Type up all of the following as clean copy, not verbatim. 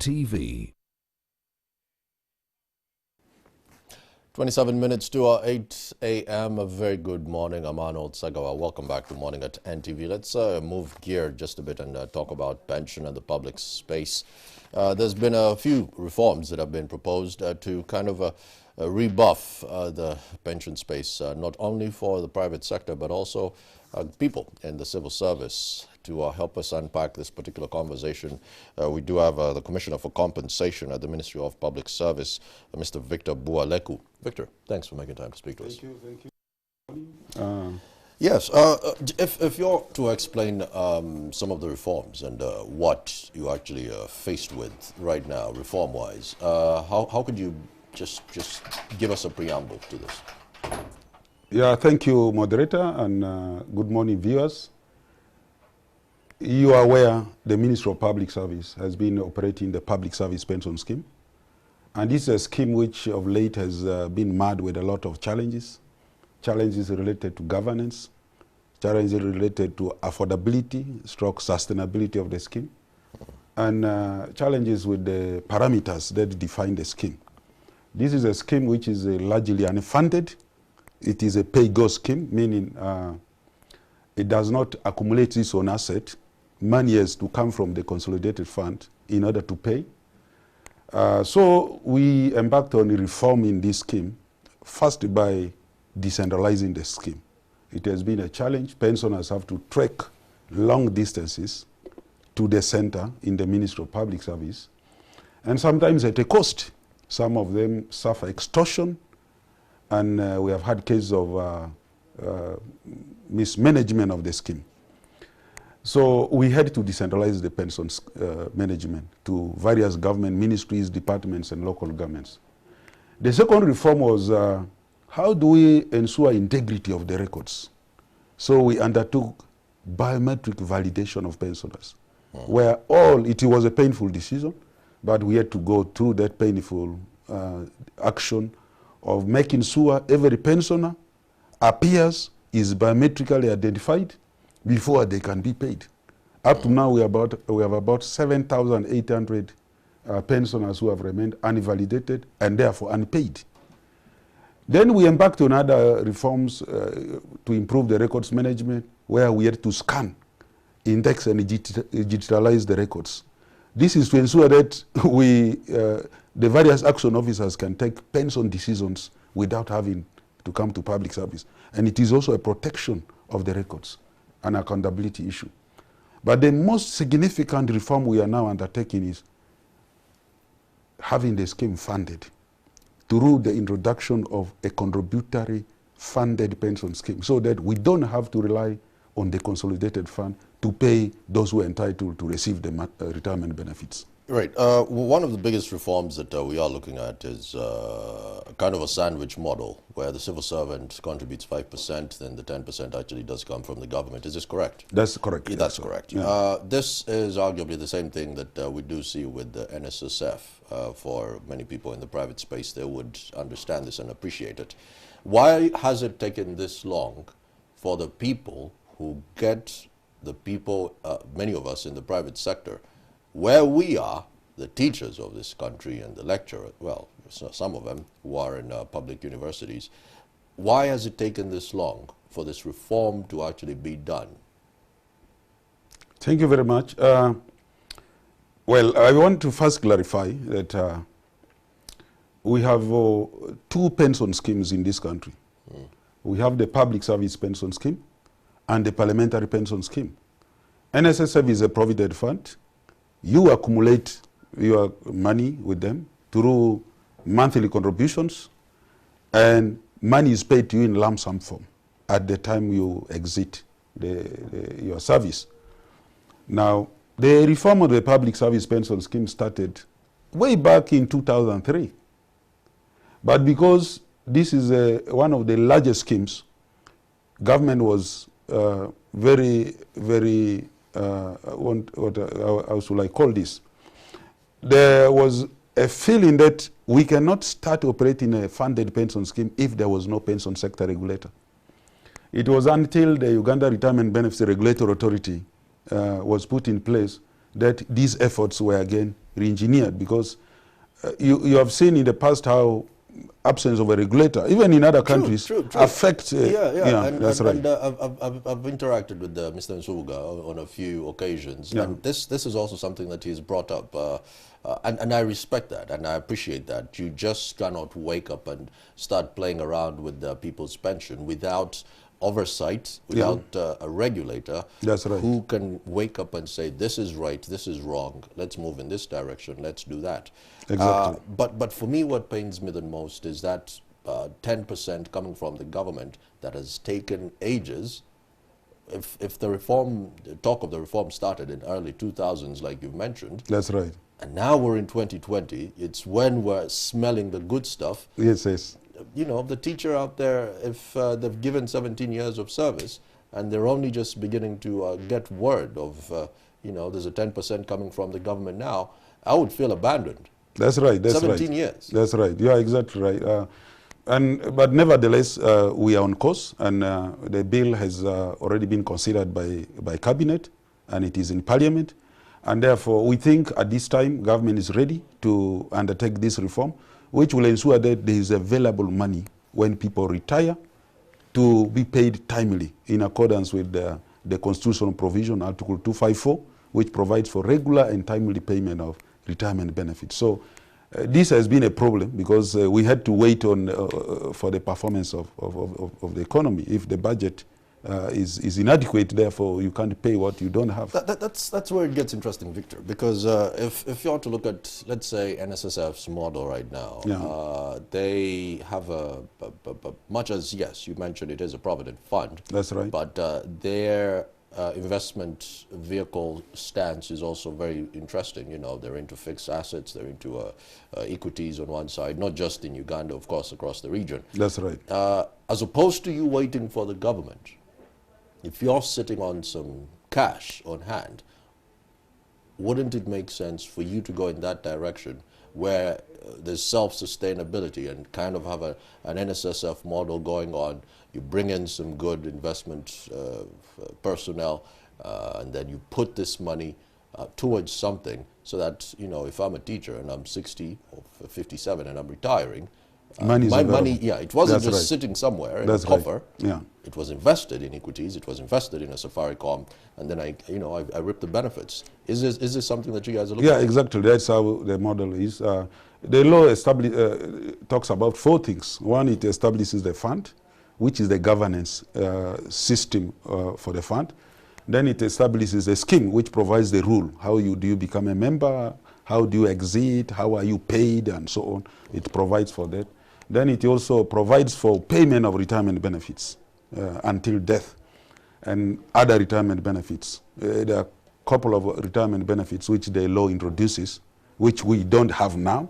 NTV. 27 minutes to 8 a.m. A very good morning. I'm Arnold Sagawa. Welcome back to Morning at NTV. Let's move gear just a bit and talk about pension and the public space. There's been a few reforms that have been proposed to kind of rebuff the pension space, not only for the private sector, but also people in the civil service. To help us unpack this particular conversation, we do have the Commissioner for Compensation at the Ministry of Public Service, Mr. Victor Bualeku. Victor, thanks for making time to speak to us. Thank you. Yes, if you're to explain some of the reforms and what you actually are faced with right now, reform-wise, how could you just give us a preamble to this? Yeah, thank you, moderator, and good morning, viewers. You are aware the Ministry of Public Service has been operating the Public Service Pension Scheme. And this is a scheme which of late has been marred with a lot of challenges. Challenges related to governance, challenges related to affordability, sustainability of the scheme, and challenges with the parameters that define the scheme. This is a scheme which is largely unfunded. It is a pay-go scheme, meaning it does not accumulate its own asset. Money is to come from the consolidated fund in order to pay. So we embarked on reforming this scheme, first by decentralizing the scheme. It has been a challenge. Pensioners have to trek long distances to the center in the Ministry of Public Service, and sometimes at a cost. Some of them suffer extortion, and we have had cases of mismanagement of the scheme. So we had to decentralize the pensions management to various government ministries, departments, and local governments. The second reform was how do we ensure integrity of the records? So we undertook biometric validation of pensioners, where it was a painful decision, but we had to go through that painful action of making sure every pensioner appears, is biometrically identified before they can be paid. Up to now, we have about 7,800 pensioners who have remained unvalidated and therefore unpaid. Then we embarked on other reforms to improve the records management, where we had to scan, index, and digitalize the records. This is to ensure that the various action officers can take pension decisions without having to come to public service. And it is also a protection of the records, an accountability issue. But the most significant reform we are now undertaking is having the scheme funded through the introduction of a contributory funded pension scheme, so that we don't have to rely on the consolidated fund to pay those who are entitled to receive the retirement benefits. Right. One of the biggest reforms that we are looking at is kind of a sandwich model, where the civil servant contributes 5%, then the 10% actually does come from the government. Is this correct? That's correct. Yeah, that's correct. Yeah. This is arguably the same thing that we do see with the NSSF. For many people in the private space, they would understand this and appreciate it. Why has it taken this long for the people who get the people, many of us in the private sector, where we are, the teachers of this country and the lecturers, well, some of them who are in public universities, why has it taken this long for this reform to actually be done? Thank you very much. Well, I want to first clarify that we have two pension schemes in this country. We have the Public Service Pension Scheme and the Parliamentary Pension Scheme. NSSF is a provident fund. You accumulate your money with them through monthly contributions, and money is paid to you in lump sum form at the time you exit your service. Now, the reform of the Public Service Pension Scheme started way back in 2003. But because this is one of the largest schemes, government was very, very how should I call this? There was a feeling that we cannot start operating a funded pension scheme if there was no pension sector regulator. It was until the Uganda Retirement Benefits Regulatory Authority was put in place that these efforts were again re-engineered, because you have seen in the past how absence of a regulator, even in other countries, affects. That's right. And I've interacted with Mr. Nsuga on a few occasions, and this is also something that he's brought up, and I respect that, and I appreciate that. You just cannot wake up and start playing around with people's pension without oversight, without a regulator who can wake up and say, this is right, this is wrong, let's move in this direction, let's do that. Exactly. But for me, what pains me the most is that 10% coming from the government that has taken ages. If the talk of the reform started in early 2000s, like you mentioned. That's right. And now we're in 2020, it's when we're smelling the good stuff. Yes, yes. You know, the teacher out there, if they've given 17 years of service and they're only just beginning to get word of, you know, there's a 10% coming from the government now, I would feel abandoned. That's right. That's 17 right. years. That's right. You are exactly right. But nevertheless, we are on course, and the bill has already been considered by cabinet, and it is in parliament. And therefore, we think at this time, government is ready to undertake this reform, which will ensure that there is available money when people retire to be paid timely in accordance with the constitutional provision, Article 254, which provides for regular and timely payment of retirement benefits. So this has been a problem because we had to wait on for the performance of the economy. If the budget is inadequate, therefore you can't pay what you don't have. That's where it gets interesting, Victor, because if you want to look at, let's say, NSSF's model right now, they have much as, yes, you mentioned it is a provident fund. That's right. But their investment vehicle stance is also very interesting. You know, they're into fixed assets, they're into equities on one side, not just in Uganda, of course, across the region. That's right. As opposed to you waiting for the government, if you're sitting on some cash on hand, wouldn't it make sense for you to go in that direction where there's self-sustainability and kind of have an NSSF model going on? You bring in some good investment personnel, and then you put this money towards something so that, you know, if I'm a teacher and I'm 60 or 57 and I'm retiring, my money, it wasn't just sitting somewhere in a coffer. Yeah. It was invested in equities. It was invested in a Safaricom, and then I reap the benefits. Is this something that you guys are looking at? Yeah, exactly. That's how the model is. The law talks about four things. One, it establishes the fund, which is the governance system for the fund. Then it establishes a scheme which provides the rule. How do you become a member? How do you exit? How are you paid? And so on. It provides for that. Then it also provides for payment of retirement benefits until death and other retirement benefits. There are a couple of retirement benefits which the law introduces, which we don't have now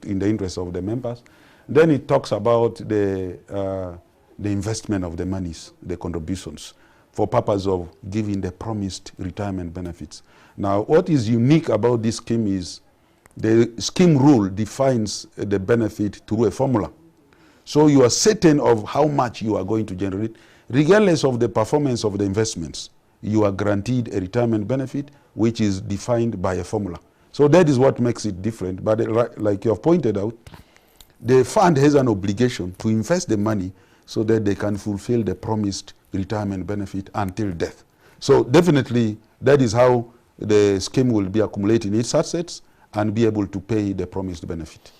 in the interest of the members. Then it talks about the investment of the monies, the contributions, for purpose of giving the promised retirement benefits. Now, what is unique about this scheme is the scheme rule defines the benefit through a formula. So you are certain of how much you are going to generate. Regardless of the performance of the investments, you are guaranteed a retirement benefit which is defined by a formula. So that is what makes it different. But like you have pointed out, the fund has an obligation to invest the money so that they can fulfill the promised retirement benefit until death. So definitely that is how the scheme will be accumulating its assets and be able to pay the promised benefit.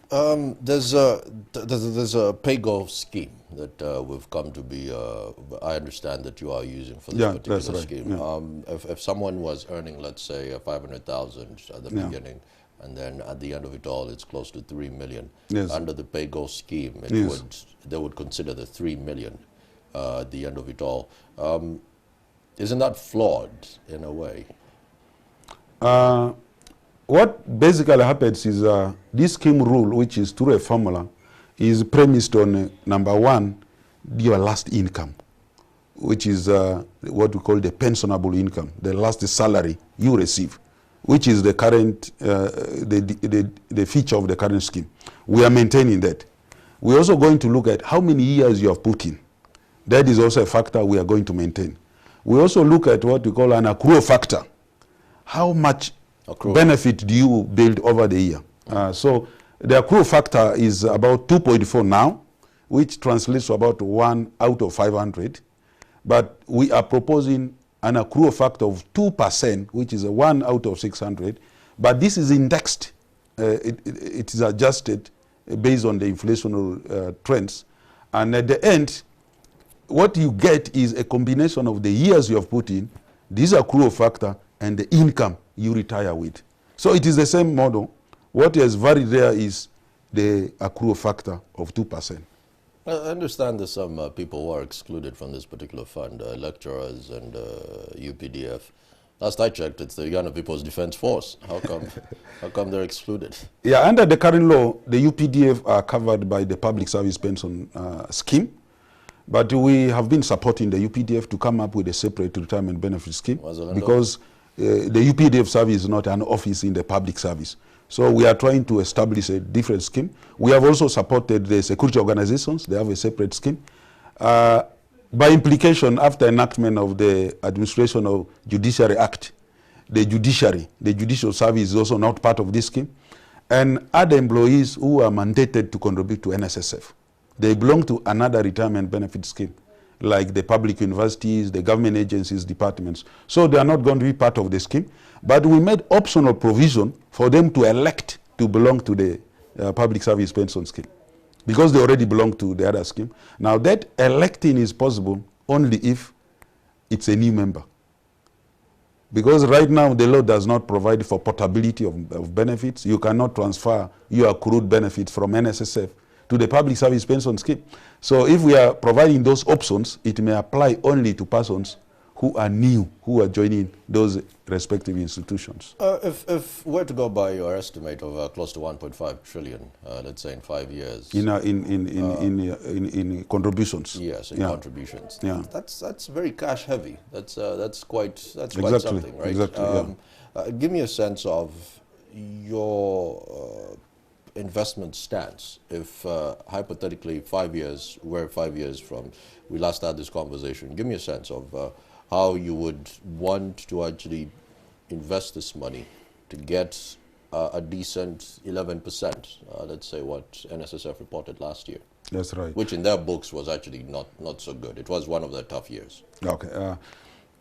There's a pay-go scheme that we've come to be, I understand that you are using for this particular scheme. Yeah. If someone was earning, let's say, 500,000 at the beginning, and then at the end of it all, it's close to 3 million. Yes. Under the pay-go scheme, they would consider the 3 million at the end of it all. Isn't that flawed in a way? What basically happens is this scheme rule, which is through a formula, is premised on number one, your last income, which is what we call the pensionable income, the last salary you receive, which is the current, the feature of the current scheme. We are maintaining that. We're also going to look at how many years you have put in. That is also a factor we are going to maintain. We also look at what we call an accrual factor. how much Accrual. benefit do you build over the year. So the accrual factor is about 2.4 now, which translates to about 1 out of 500. But we are proposing an accrual factor of 2%, which is a 1 out of 600. But this is indexed. It is adjusted based on the inflationary trends. And at the end, what you get is a combination of the years you have put in, this accrual factor, and the income you retire with. So it is the same model. What has varied there is the accrual factor of 2%. I understand there's some people who are excluded from this particular fund, lecturers and UPDF. Last I checked, it's the Uganda People's Defense Force. How come they're excluded? Yeah, under the current law, the UPDF are covered by the Public Service Pension Scheme. But we have been supporting the UPDF to come up with a separate retirement benefit scheme because the UPDF service is not an office in the public service. So we are trying to establish a different scheme. We have also supported the security organizations. They have a separate scheme. By implication, after enactment of the Administration of Judiciary Act, the judicial service is also not part of this scheme. And other employees who are mandated to contribute to NSSF, they belong to another retirement benefit scheme, like the public universities, the government agencies, departments. So they are not going to be part of the scheme. But we made optional provision for them to elect to belong to the public service pension scheme, because they already belong to the other scheme. Now that electing is possible only if it's a new member. Because right now the law does not provide for portability of benefits. You cannot transfer your accrued benefits from NSSF to the public service pension scheme. So if we are providing those options, it may apply only to persons who are new, who are joining those respective institutions. If we're to go by your estimate of close to 1.5 trillion, let's say in 5 years, in contributions. Yes, in contributions. Yeah. That's very cash heavy. That's quite Exactly. something, right? Exactly. Give me a sense of your investment stance. If hypothetically 5 years, we're 5 years from we last had this conversation, give me a sense of how you would want to actually invest this money to get a decent 11%, let's say what NSSF reported last year. That's right. Which in their books was actually not so good. It was one of the tough years. Okay.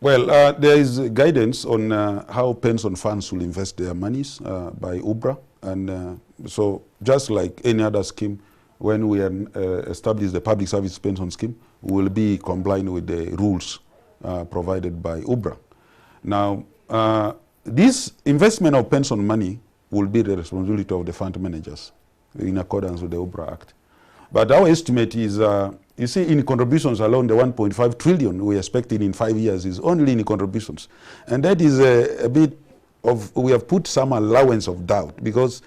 Well, there is guidance on how pension funds will invest their monies by UBRA. And so just like any other scheme, when we establish the public service pension scheme, we will be complying with the rules provided by UBRA. Now, this investment of pension money will be the responsibility of the fund managers in accordance with the UBRA Act. But our estimate is, you see, in contributions alone, the 1.5 trillion we expected in 5 years is only in contributions. And that is a bit of, we have put some allowance of doubt, because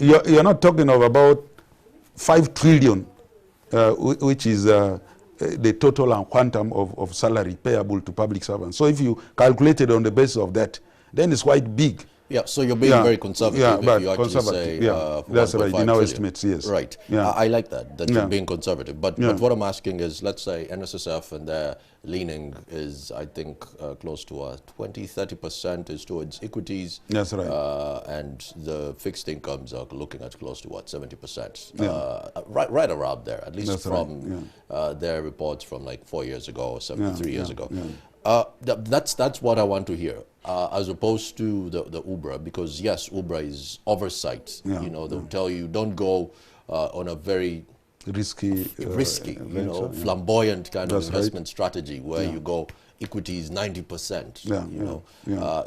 you're not talking of about 5 trillion, which is the total and quantum of salary payable to public servants. So if you calculate it on the basis of that, then it's quite big. Yeah, so you're being very conservative if you actually say that's right, in our trillion. Estimates, yes. Right. Yeah. I like that you're being conservative. But what I'm asking is, let's say NSSF and their leaning is, I think, close to 20-30% is towards equities. That's right. And the fixed incomes are looking at close to, 70%? Right around there, at least that's from their reports from like 4 years ago or 3 years ago. Yeah. That's what I want to hear, as opposed to the UBRA, because yes, UBRA is oversight. They'll tell you don't go on a very risky, flamboyant kind of investment strategy where you go equities 90%.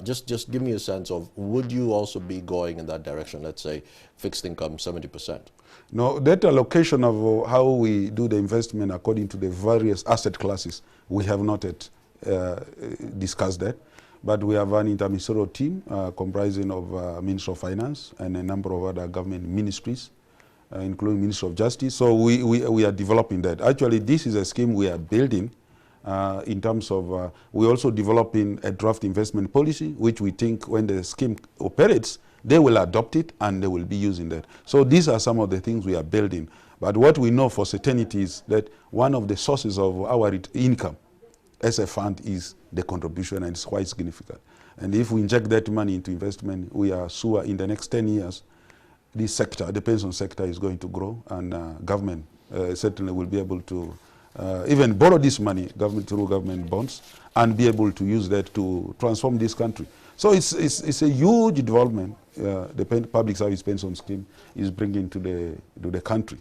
Just give me a sense of, would you also be going in that direction? Let's say fixed income 70%. No, that allocation of how we do the investment according to the various asset classes, we have not yet discussed that, but we have an interministerial team comprising of Minister of Finance and a number of other government ministries, including Minister of Justice. So we are developing that. Actually, this is a scheme we are building in terms of, we're also developing a draft investment policy, which we think when the scheme operates, they will adopt it and they will be using that. So these are some of the things we are building. But what we know for certainty is that one of the sources of our income as a fund is the contribution, and it's quite significant. And if we inject that money into investment, we are sure in the next 10 years, this sector, the pension sector, is going to grow, and government certainly will be able to even borrow this money, government through government bonds, and be able to use that to transform this country. So it's a huge development the public service pension scheme is bringing to the country.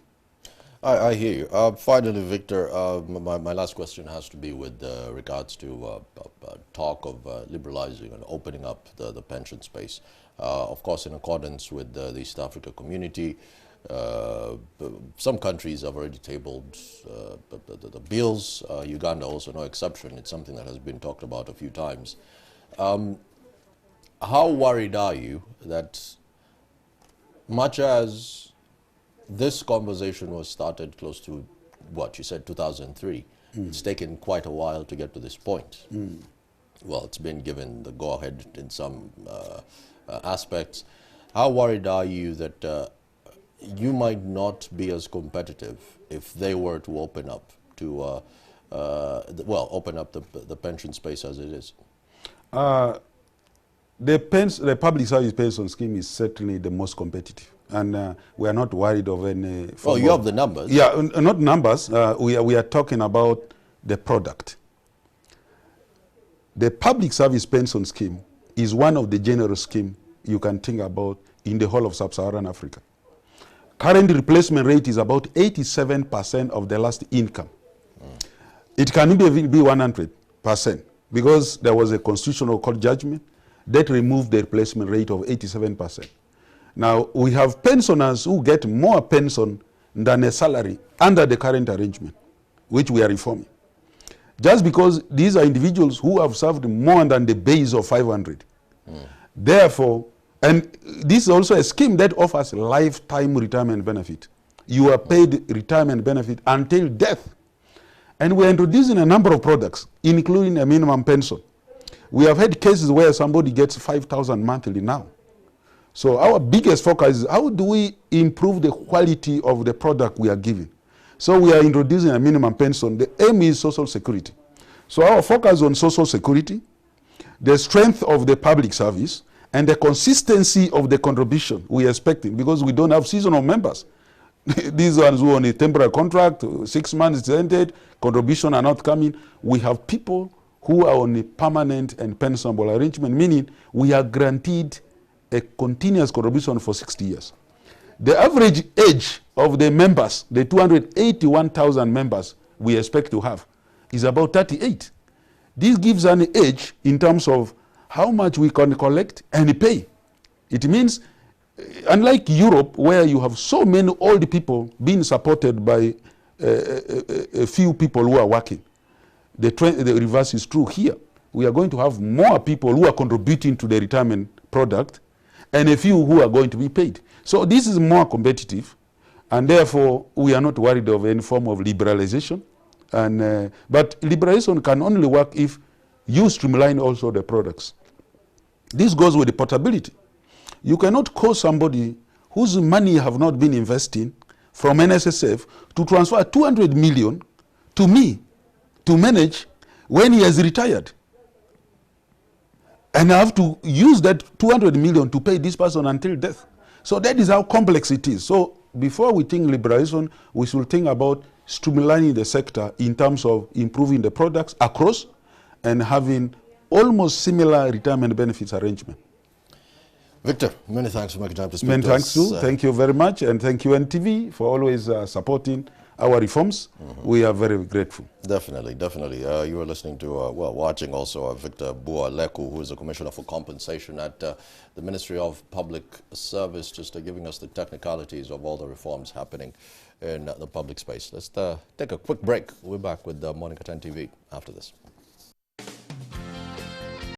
I hear you. Finally, Victor, my last question has to be with regards to talk of liberalizing and opening up the pension space. Of course, in accordance with the East Africa community, some countries have already tabled the bills. Uganda also no exception. It's something that has been talked about a few times. How worried are you that much as this conversation was started close to, what you said, 2003, it's taken quite a while to get to this point. Well, it's been given the go-ahead in some aspects. How worried are you that you might not be as competitive if they were to open up to, open up the pension space as it is? The public service pension scheme is certainly the most competitive, and we are not worried of any. Oh, you have the numbers. Yeah, not numbers. We are talking about the product. The public service pension scheme is one of the generous schemes you can think about in the whole of sub-Saharan Africa. Current replacement rate is about 87% of the last income. It can even be 100% because there was a constitutional court judgment that removed the replacement rate of 87%. Now, we have pensioners who get more pension than a salary under the current arrangement, which we are reforming. Just because these are individuals who have served more than the base of 500. Therefore, and this is also a scheme that offers lifetime retirement benefit. You are paid retirement benefit until death. And we are introducing a number of products, including a minimum pension. We have had cases where somebody gets 5,000 monthly now. So our biggest focus is how do we improve the quality of the product we are giving. So we are introducing a minimum pension. The aim is social security. So our focus on social security, the strength of the public service, and the consistency of the contribution we are expecting, because we don't have seasonal members. These ones who are on a temporary contract, 6 months it's ended, contribution are not coming. We have people who are on a permanent and pensionable arrangement, meaning we are guaranteed a continuous contribution for 60 years. The average age of the members, the 281,000 members we expect to have, is about 38. This gives an age in terms of how much we can collect and pay. It means, unlike Europe, where you have so many old people being supported by a few people who are working, the reverse is true here. We are going to have more people who are contributing to the retirement product and a few who are going to be paid. So this is more competitive, and therefore we are not worried of any form of liberalization. And but liberalization can only work if you streamline also the products. This goes with the portability. You cannot call somebody whose money have not been investing from NSSF to transfer 200 million to me to manage when he has retired. And I have to use that 200 million to pay this person until death. So that is how complex it is. So before we think liberalization, we should think about streamlining the sector in terms of improving the products across and having almost similar retirement benefits arrangement. Victor, many thanks for making time to speak Many to thanks us. too. Thank you very much, and thank you NTV for always supporting our reforms. We are very grateful. Definitely, definitely. You were listening to, watching also Victor Bualeku, who is the Commissioner for Compensation at the Ministry of Public Service, just giving us the technicalities of all the reforms happening in the public space. Let's take a quick break. We'll be back with Morning at NTV after this.